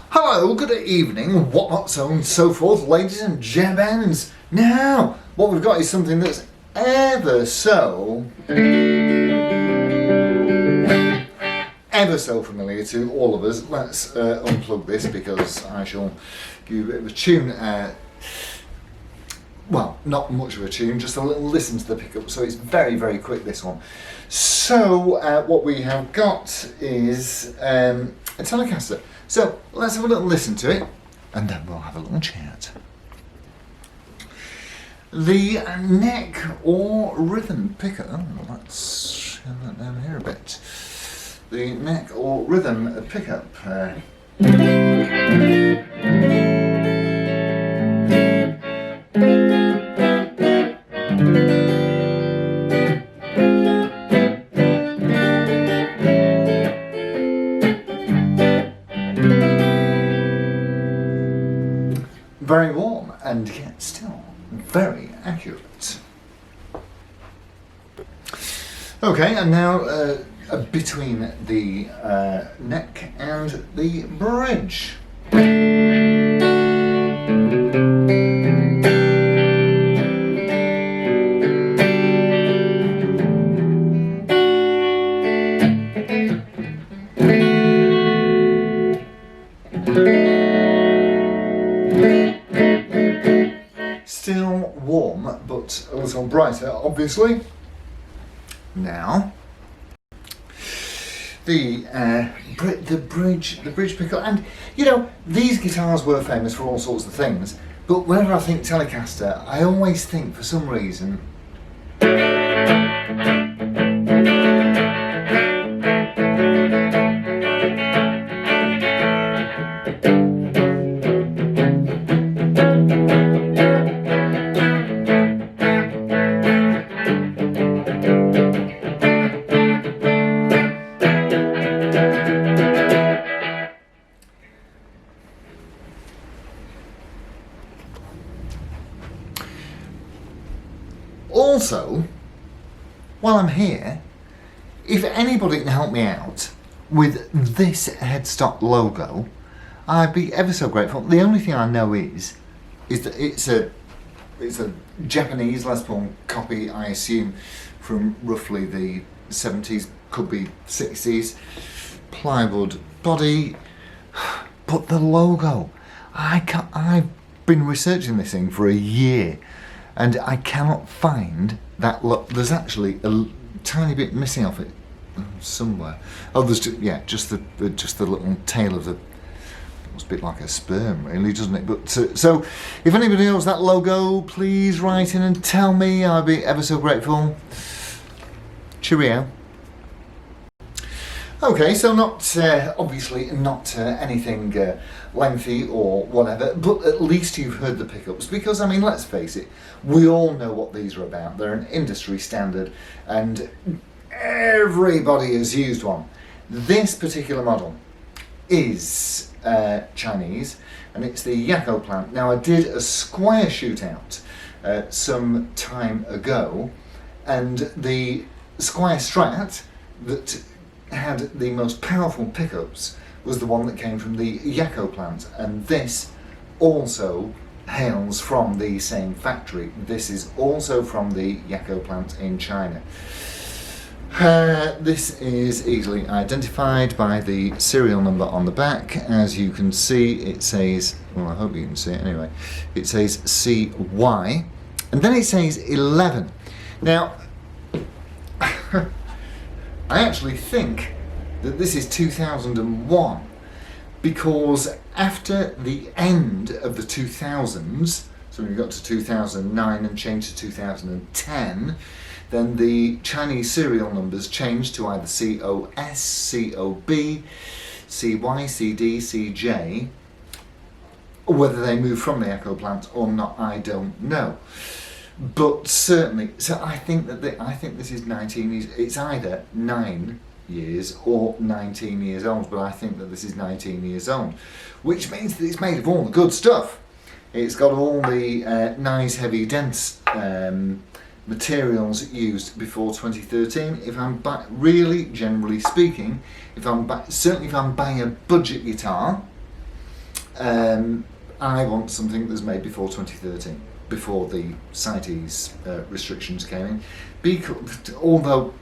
Hello, good evening, whatnot, so on and so forth, ladies and gentlemen. Now, what we've got is something that's ever so familiar to all of us. Let's unplug this because I shall give you a bit of a tune. Well, not much of a tune, just a little listen to the pickup. So it's very, very quick, this one. So what we have got is a Telecaster. So let's have a little listen to it and then we'll have a little chat. The neck or rhythm pickup, let's show that down here a bit. The neck or rhythm pickup. Very warm and yet still very accurate. Okay, and now between the neck and the bridge. Still warm, but a little brighter, obviously. Now, the bridge pickup, and you know, these guitars were famous for all sorts of things. But whenever I think Telecaster, I always think, for some reason, also, while I'm here, if anybody can help me out with this headstock logo, I'd be ever so grateful. The only thing I know is that it's a Japanese Les Paul copy, I assume, from roughly the 70s, could be 60s, plywood body, but the logo, I've been researching this thing for a year. And I cannot find that look. There's actually a tiny bit missing off it somewhere. Oh, there's just the little tail of the. Looks a bit like a sperm, really, doesn't it? But so, if anybody knows that logo, please write in and tell me. I'd be ever so grateful. Cheerio. Okay, so not obviously not anything lengthy or whatever, but at least you've heard the pickups, because I mean, let's face it, we all know what these are about. They're an industry standard and everybody has used one. This particular model is Chinese, and it's the Yako plant. Now, I did a Squier shootout some time ago, and the Squier Strat that had the most powerful pickups was the one that came from the Yako plant, and this also hails from the same factory. This is also from the Yako plant in China. This is easily identified by the serial number on the back. As you can see, it says, well, I hope you can see it anyway, it says CY, and then it says 11. Now, I actually think that this is 2001, because after the end of the 2000s, so when we got to 2009 and changed to 2010, then the Chinese serial numbers changed to either COS, COB, CY, CD, CJ. Whether they moved from the Yako plant or not, I don't know. But certainly, so I think that this is 19 years. It's either 9 years or 19 years old, but I think that this is 19 years old, which means that it's made of all the good stuff. It's got all the nice, heavy, dense materials used before 2013. If I'm really, generally speaking, certainly if I'm buying a budget guitar, I want something that's made before 2013, before the CITES restrictions came in. Although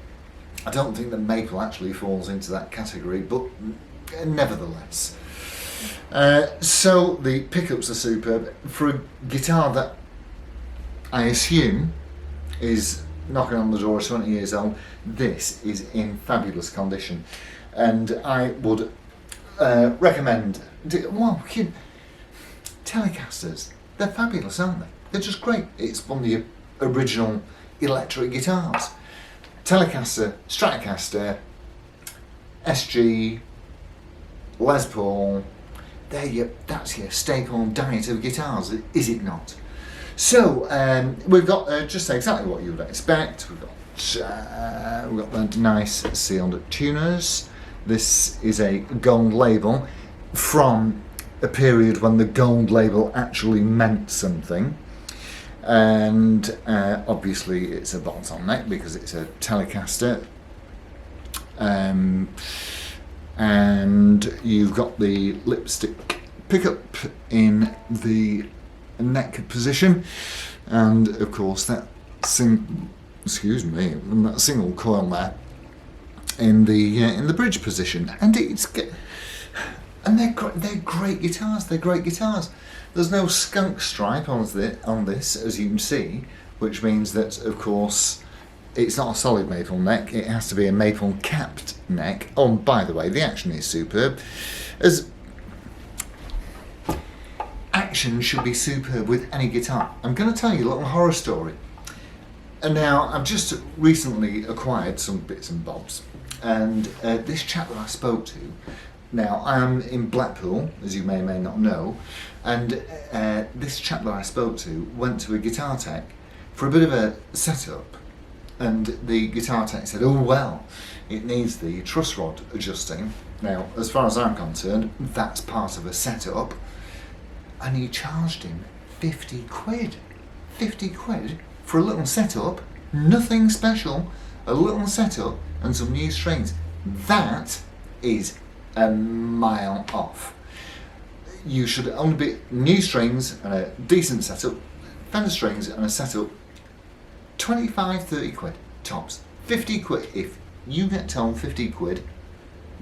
I don't think that maple actually falls into that category, but nevertheless. So the pickups are superb. For a guitar that I assume is knocking on the door of 20 years old, this is in fabulous condition. And I would recommend, Telecasters, they're fabulous, aren't they? They're just great. It's one of the original electric guitars. Telecaster, Stratocaster, SG, Les Paul, that's your staple diet of guitars, is it not? So we've got just exactly what you would expect. We've got the nice sealed tuners. This is a gold label from a period when the gold label actually meant something, and obviously it's a bolt-on neck because it's a Telecaster, and you've got the lipstick pickup in the neck position, and of course that single coil there in the bridge position, and they're great guitars. They're great guitars. There's no skunk stripe on this, as you can see, which means that of course it's not a solid maple neck. It has to be a maple capped neck. Oh, and by the way, the action is superb. As action should be superb with any guitar. I'm going to tell you a little horror story. And now I've just recently acquired some bits and bobs, and this chap that I spoke to. Now I am in Blackpool, as you may or may not know, and this chap that I spoke to went to a guitar tech for a bit of a setup. And the guitar tech said, oh well, it needs the truss rod adjusting. Now, as far as I'm concerned, that's part of a setup. And he charged him 50 quid. 50 quid for a little setup, nothing special, a little setup and some new strings. That is a mile off. You should only be new strings and a decent setup, Fender strings and a setup, 25-30 quid tops. 50 quid, if you get told 50 quid,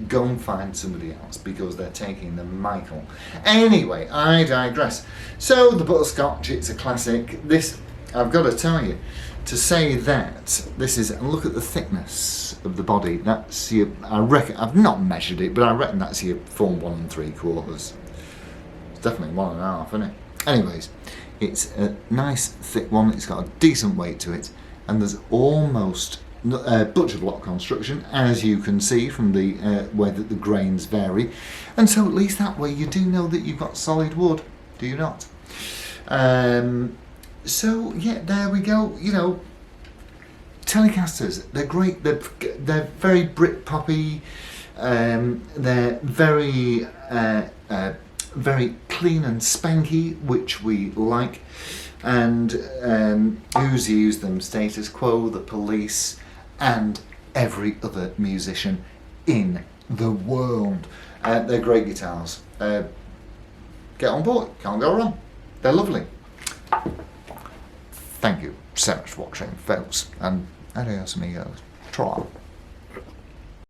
go and find somebody else because they're taking the Michael. Anyway, I digress. So the butterscotch, it's a classic. This, I've got to tell you, to say that this is, look at the thickness of the body. That's your, I reckon, I've not measured it, but I reckon that's your full 1 3/4. It's definitely 1 1/2, isn't it? Anyways, it's a nice thick one. It's got a decent weight to it, and there's almost butcher block construction, as you can see from the way that the grains vary, and so at least that way you do know that you've got solid wood, do you not? So yeah, there we go. You know, Telecasters, they're great. They're very Brit-poppy. They're very very clean and spanky, which we like. And who's used them? Status Quo, The Police, and every other musician in the world. They're great guitars. Get on board, can't go wrong. They're lovely. Thank you so much for watching, folks, and adios amigos. Try.